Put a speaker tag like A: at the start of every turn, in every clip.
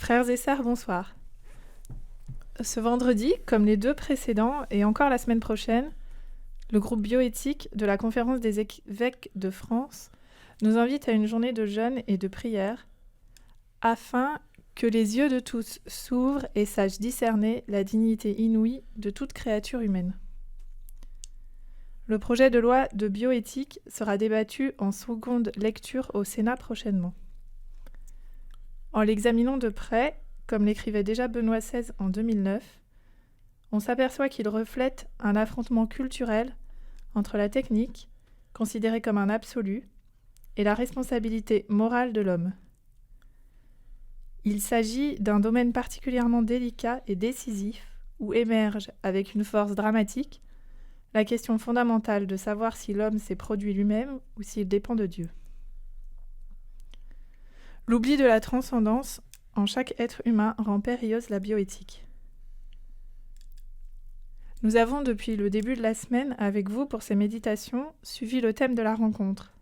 A: Frères et sœurs, bonsoir. Ce vendredi, comme les 2 précédents et encore la semaine prochaine, le groupe bioéthique de la Conférence des évêques de France nous invite à une journée de jeûne et de prière afin que les yeux de tous s'ouvrent et sachent discerner la dignité inouïe de toute créature humaine. Le projet de loi de bioéthique sera débattu en seconde lecture au Sénat prochainement. En l'examinant de près, comme l'écrivait déjà Benoît XVI en 2009, on s'aperçoit qu'il reflète un affrontement culturel entre la technique, considérée comme un absolu, et la responsabilité morale de l'homme. Il s'agit d'un domaine particulièrement délicat et décisif où émerge, avec une force dramatique, la question fondamentale de savoir si l'homme s'est produit lui-même ou s'il dépend de Dieu. L'oubli de la transcendance en chaque être humain rend périlleuse la bioéthique. Nous avons depuis le début de la semaine, avec vous pour ces méditations, suivi le thème de la rencontre.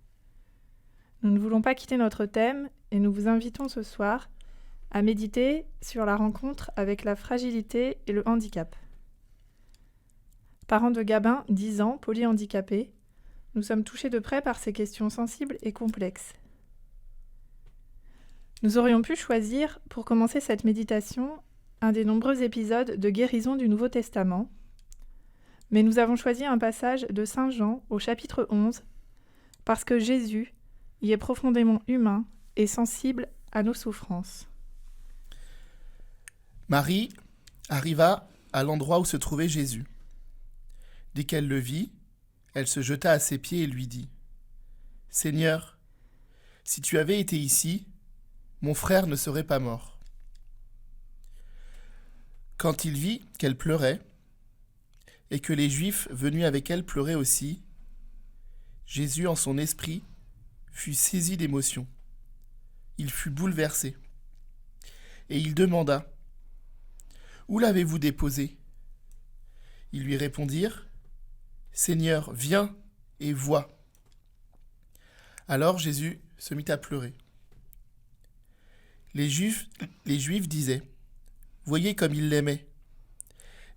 A: Nous ne voulons pas quitter notre thème et nous vous invitons ce soir à méditer sur la rencontre avec la fragilité et le handicap. Parents de Gabin, 10 ans, polyhandicapé, nous sommes touchés de près par ces questions sensibles et complexes. Nous aurions pu choisir, pour commencer cette méditation, un des nombreux épisodes de guérison du Nouveau Testament, mais nous avons choisi un passage de Saint Jean au chapitre 11, parce que Jésus y est profondément humain et sensible à nos souffrances.
B: Marie arriva à l'endroit où se trouvait Jésus. Dès qu'elle le vit, elle se jeta à ses pieds et lui dit : « Seigneur, si tu avais été ici, mon frère ne serait pas mort. » Quand il vit qu'elle pleurait, et que les Juifs venus avec elle pleuraient aussi, Jésus, en son esprit, fut saisi d'émotion. Il fut bouleversé. Et il demanda : « Où l'avez-vous déposé ?» Ils lui répondirent : « Seigneur, viens et vois. » Alors Jésus se mit à pleurer. Les Juifs disaient : « Voyez comme il l'aimait. »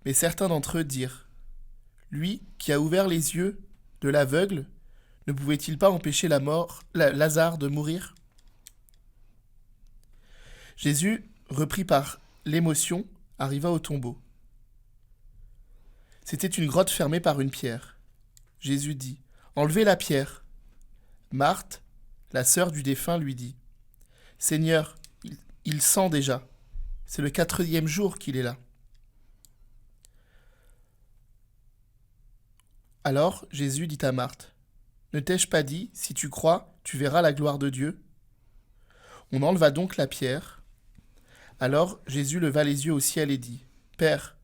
B: Mais certains d'entre eux dirent : « Lui qui a ouvert les yeux de l'aveugle, ne pouvait-il pas empêcher Lazare de mourir ?» Jésus, repris par l'émotion, arriva au tombeau. C'était une grotte fermée par une pierre. Jésus dit : « Enlevez la pierre. » Marthe, la sœur du défunt, lui dit : « Seigneur, il sent déjà. C'est le 4e jour qu'il est là. » Alors Jésus dit à Marthe : « Ne t'ai-je pas dit, si tu crois, tu verras la gloire de Dieu ?» On enleva donc la pierre. Alors Jésus leva les yeux au ciel et dit : « Père,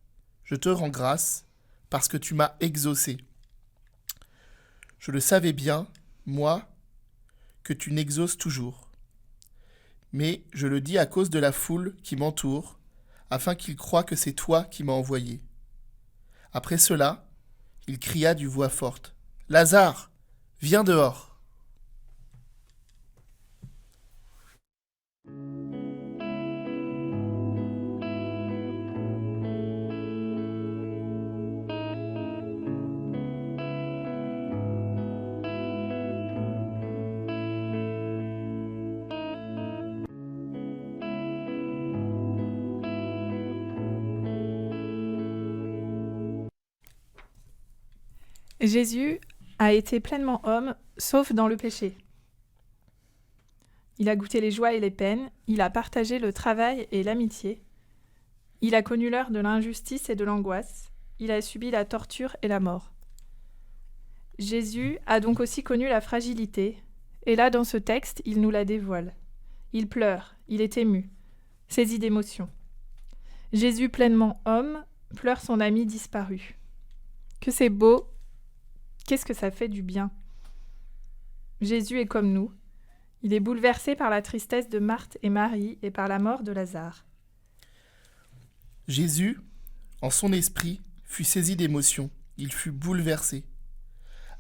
B: je te rends grâce, parce que tu m'as exaucé. Je le savais bien, moi, que tu n'exauces toujours. Mais je le dis à cause de la foule qui m'entoure, afin qu'ils croient que c'est toi qui m'as envoyé. » Après cela, il cria d'une voix forte : « Lazare, viens dehors !»
A: Jésus a été pleinement homme, sauf dans le péché. Il a goûté les joies et les peines, il a partagé le travail et l'amitié, il a connu l'heure de l'injustice et de l'angoisse, il a subi la torture et la mort. Jésus a donc aussi connu la fragilité, et là, dans ce texte, il nous la dévoile. Il pleure, il est ému, saisi d'émotion. Jésus, pleinement homme, pleure son ami disparu. Que c'est beau! Qu'est-ce que ça fait du bien ? Jésus est comme nous. Il est bouleversé par la tristesse de Marthe et Marie et par la mort de Lazare.
B: Jésus, en son esprit, fut saisi d'émotion. Il fut bouleversé.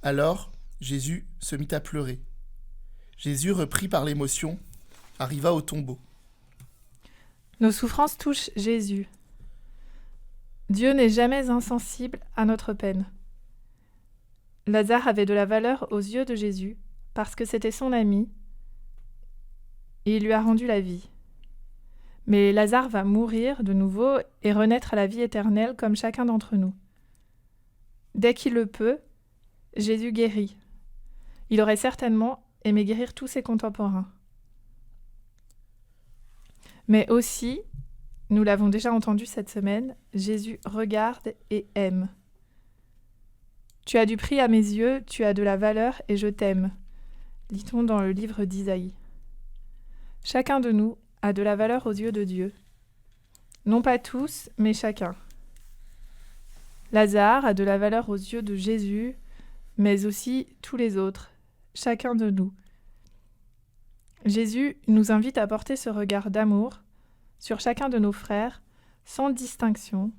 B: Alors, Jésus se mit à pleurer. Jésus, repris par l'émotion, arriva au tombeau.
A: Nos souffrances touchent Jésus. Dieu n'est jamais insensible à notre peine. Lazare avait de la valeur aux yeux de Jésus parce que c'était son ami et il lui a rendu la vie. Mais Lazare va mourir de nouveau et renaître à la vie éternelle comme chacun d'entre nous. Dès qu'il le peut, Jésus guérit. Il aurait certainement aimé guérir tous ses contemporains. Mais aussi, nous l'avons déjà entendu cette semaine, Jésus regarde et aime. Tu as du prix à mes yeux, tu as de la valeur et je t'aime, lit-on dans le livre d'Isaïe. Chacun de nous a de la valeur aux yeux de Dieu. Non pas tous, mais chacun. Lazare a de la valeur aux yeux de Jésus, mais aussi tous les autres, chacun de nous. Jésus nous invite à porter ce regard d'amour sur chacun de nos frères, sans distinction,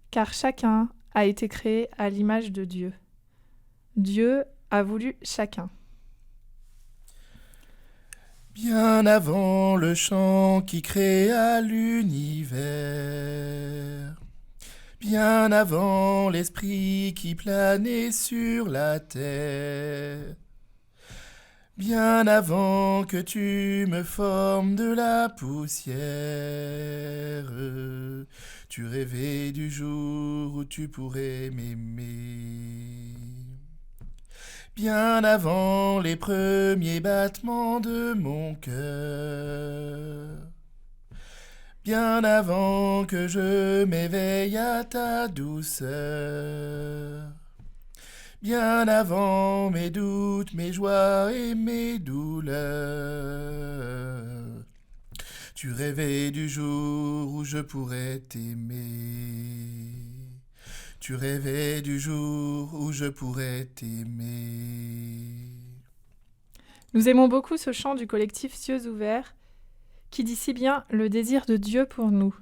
A: car chacun a été créé à l'image de Dieu. Dieu a voulu chacun.
B: Bien avant le chant qui créa l'univers, bien avant l'esprit qui planait sur la terre, bien avant que tu me formes de la poussière, tu rêvais du jour où tu pourrais m'aimer. Bien avant les premiers battements de mon cœur, bien avant que je m'éveille à ta douceur, bien avant mes doutes, mes joies et mes douleurs, tu rêvais du jour où je pourrais t'aimer. Tu rêvais du jour où je pourrais t'aimer.
A: Nous aimons beaucoup ce chant du collectif Cieux ouverts qui dit si bien le désir de Dieu pour nous.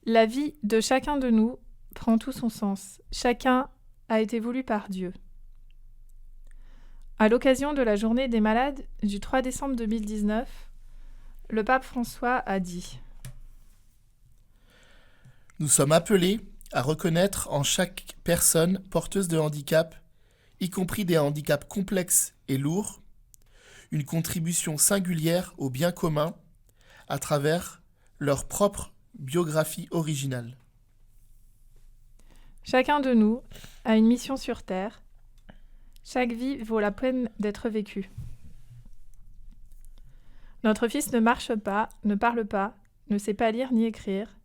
A: La vie de chacun de nous prend tout son sens. Chacun a été voulu par Dieu. À l'occasion de la journée des malades du 3 décembre 2019, le pape François a dit
B: « Nous sommes appelés à reconnaître en chaque personne porteuse de handicap, y compris des handicaps complexes et lourds, une contribution singulière au bien commun à travers leur propre biographie originale. »
A: Chacun de nous a une mission sur Terre. Chaque vie vaut la peine d'être vécue. Notre fils ne marche pas, ne parle pas, ne sait pas lire ni écrire,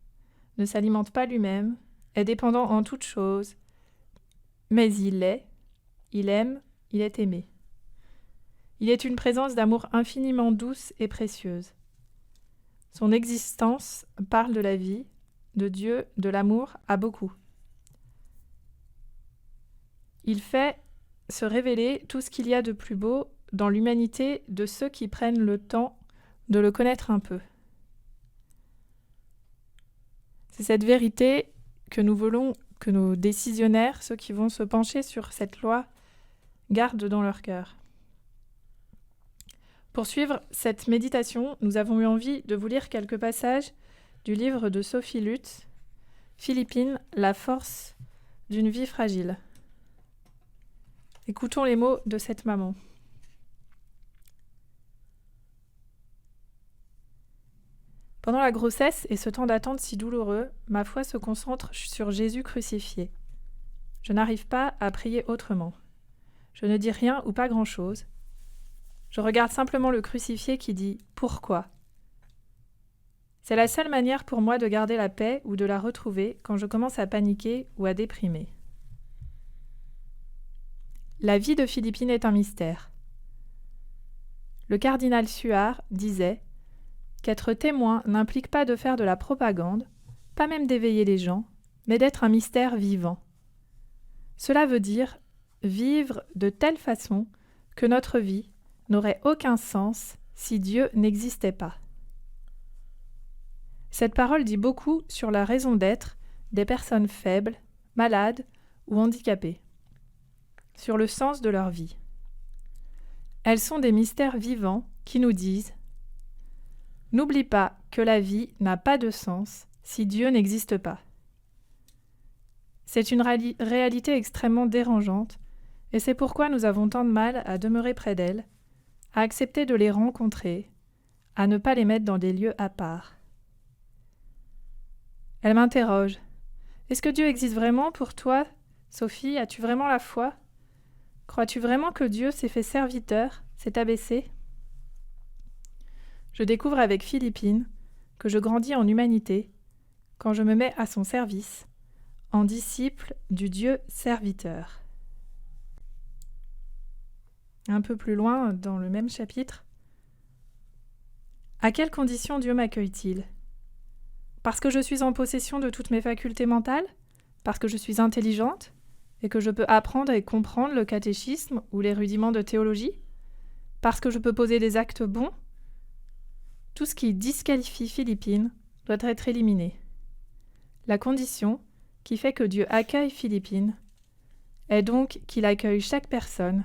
A: ne s'alimente pas lui-même, est dépendant en toutes choses, mais il est, il aime, il est aimé. Il est une présence d'amour infiniment douce et précieuse. Son existence parle de la vie, de Dieu, de l'amour à beaucoup. Il fait se révéler tout ce qu'il y a de plus beau dans l'humanité de ceux qui prennent le temps de le connaître un peu. C'est cette vérité que nous voulons que nos décisionnaires, ceux qui vont se pencher sur cette loi, gardent dans leur cœur. Pour suivre cette méditation, nous avons eu envie de vous lire quelques passages du livre de Sophie Lutz, Philippine, la force d'une vie fragile. Écoutons les mots de cette maman. Pendant la grossesse et ce temps d'attente si douloureux, ma foi se concentre sur Jésus crucifié. Je n'arrive pas à prier autrement. Je ne dis rien ou pas grand-chose. Je regarde simplement le crucifié qui dit « Pourquoi ?» C'est la seule manière pour moi de garder la paix ou de la retrouver quand je commence à paniquer ou à déprimer. La vie de Philippine est un mystère. Le cardinal Suard disait qu'être témoin n'implique pas de faire de la propagande, pas même d'éveiller les gens, mais d'être un mystère vivant. Cela veut dire vivre de telle façon que notre vie n'aurait aucun sens si Dieu n'existait pas. Cette parole dit beaucoup sur la raison d'être des personnes faibles, malades ou handicapées, sur le sens de leur vie. Elles sont des mystères vivants qui nous disent N'oublie pas que la vie n'a pas de sens si Dieu n'existe pas. C'est une réalité extrêmement dérangeante, et c'est pourquoi nous avons tant de mal à demeurer près d'elle, à accepter de les rencontrer, à ne pas les mettre dans des lieux à part. Elle m'interroge. « Est-ce que Dieu existe vraiment pour toi, Sophie? As-tu vraiment la foi? Crois-tu vraiment que Dieu s'est fait serviteur, s'est abaissé ?» Je découvre avec Philippine que je grandis en humanité quand je me mets à son service, en disciple du Dieu serviteur. Un peu plus loin, dans le même chapitre, « À quelles conditions Dieu m'accueille-t-il ? Parce que je suis en possession de toutes mes facultés mentales ? Parce que je suis intelligente et que je peux apprendre et comprendre le catéchisme ou les rudiments de théologie ? Parce que je peux poser des actes bons ? Tout ce qui disqualifie Philippine doit être éliminé. La condition qui fait que Dieu accueille Philippine est donc qu'il accueille chaque personne.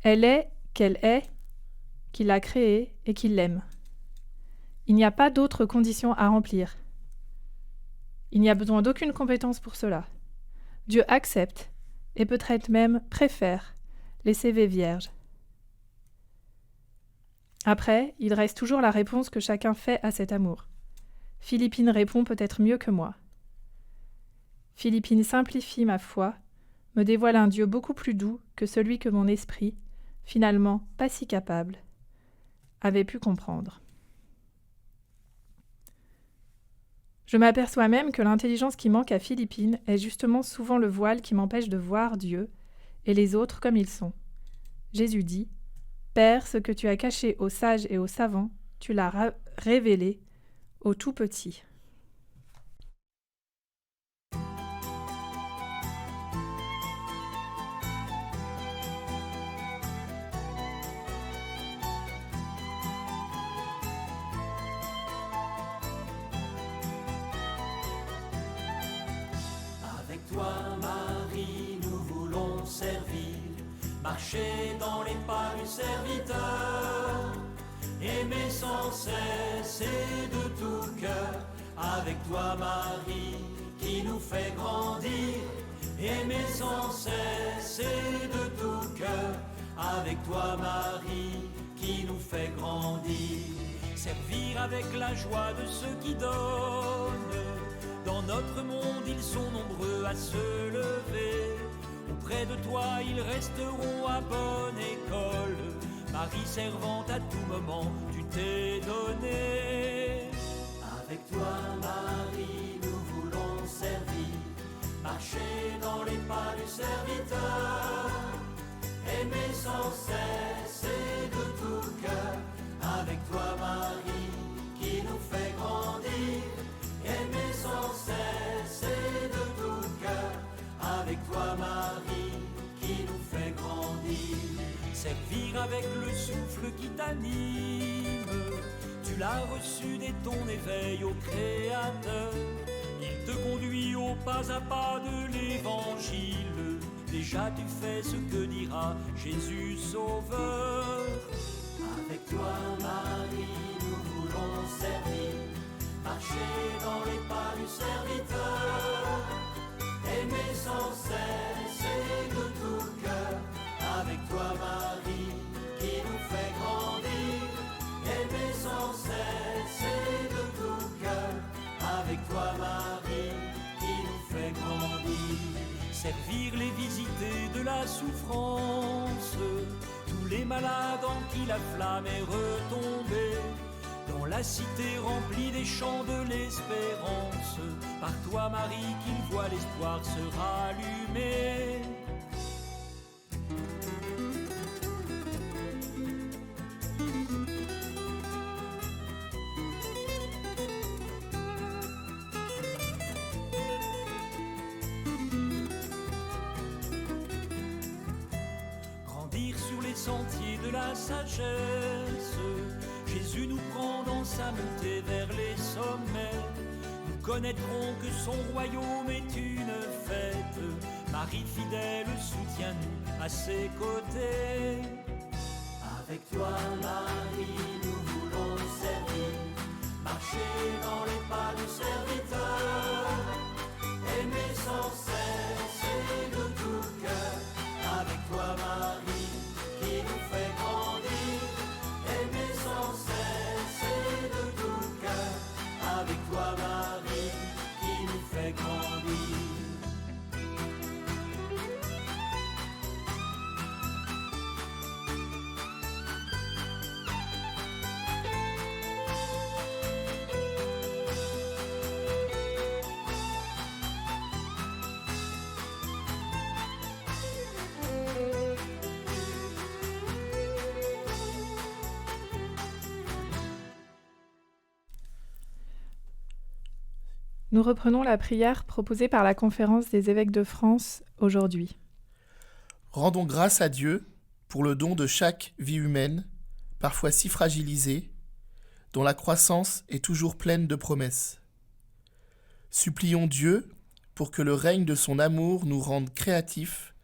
A: Elle est qu'elle est, qu'il l'a créée et qu'il l'aime. Il n'y a pas d'autre condition à remplir. Il n'y a besoin d'aucune compétence pour cela. Dieu accepte et peut-être même préfère les CV vierges. Après, il reste toujours la réponse que chacun fait à cet amour. Philippine répond peut-être mieux que moi. Philippine simplifie ma foi, me dévoile un Dieu beaucoup plus doux que celui que mon esprit, finalement pas si capable, avait pu comprendre. Je m'aperçois même que l'intelligence qui manque à Philippine est justement souvent le voile qui m'empêche de voir Dieu et les autres comme ils sont. Jésus dit « Père, ce que tu as caché aux sages et aux savants, tu l'as révélé aux tout petits. »
C: Avec toi, Marie, nous voulons servir, marcher dans les pas du serviteur, aimer sans cesse et de tout cœur. Avec toi, Marie, qui nous fait grandir, aimer sans cesse et de tout cœur. Avec toi, Marie, qui nous fait grandir, servir avec la joie de ceux qui donnent. Dans notre monde, ils sont nombreux à se lever. Auprès de toi, ils resteront à bonne école. Marie servante à tout moment, tu t'es donné. Avec toi, Marie, nous voulons servir, marcher dans les pas du serviteur, aimer sans cesse et de tout cœur. Avec toi, Marie, qui nous fait grandir, aimer sans cesse et de tout cœur. Avec toi, Marie, qui nous fait grandir, servir avec le souffle qui t'anime. Tu l'as reçu dès ton éveil au Créateur. Il te conduit au pas à pas de l'Évangile. Déjà tu fais ce que dira Jésus Sauveur. Avec toi, Marie, nous voulons servir, marcher dans les pas du serviteur, aimer sans cesse et de tout cœur. Avec toi, Marie, qui nous fait grandir, aimer sans cesse et de tout cœur. Avec toi, Marie, qui nous fait grandir, servir les visités de la souffrance, tous les malades en qui la flamme est retombée. Dans la cité remplie des chants de l'espérance, par toi, Marie, qu'il voit l'espoir se rallumer. Grandir sur les sentiers de la sagesse, Jésus nous prend dans sa montée vers les sommets. Nous connaîtrons que son royaume est une fête. Marie fidèle, soutiens-nous à ses côtés. Avec toi, Marie, nous voulons servir, marcher dans les pas du serviteur, aimer sans cesse et de tout cœur. Avec toi, Marie, qui nous fait grandir, aimer sans cesse et de tout cœur. Avec toi, Marie, qui nous fait grandir.
A: Nous reprenons la prière proposée par la Conférence des évêques de France aujourd'hui.
B: Rendons grâce à Dieu pour le don de chaque vie humaine, parfois si fragilisée, dont la croissance est toujours pleine de promesses. Supplions Dieu pour que le règne de son amour nous rende créatifs,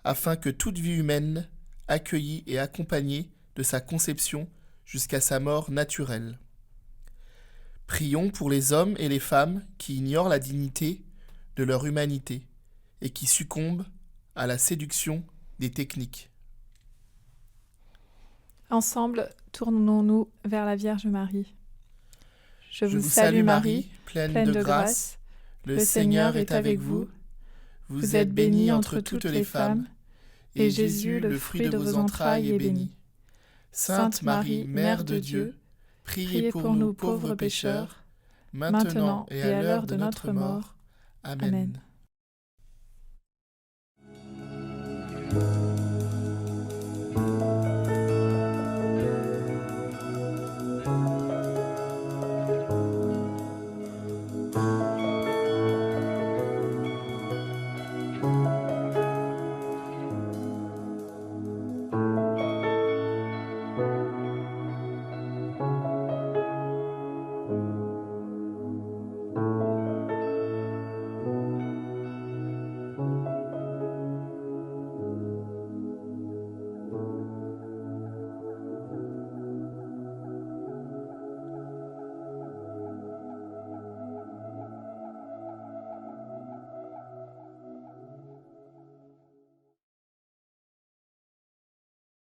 B: afin que toute vie humaine, accueillie et accompagnée de sa conception jusqu'à sa mort naturelle. Prions pour les hommes et les femmes qui ignorent la dignité de leur humanité et qui succombent à la séduction des techniques.
A: Ensemble, tournons-nous vers la Vierge Marie. Je
B: vous salue Marie, pleine de grâce, le Seigneur est avec vous. Vous êtes bénie entre toutes les femmes, et Jésus, le fruit de vos entrailles, est béni. Sainte Marie, Mère de Dieu, priez pour nous pauvres pécheurs, maintenant et à l'heure de notre mort. Amen.
A: Amen.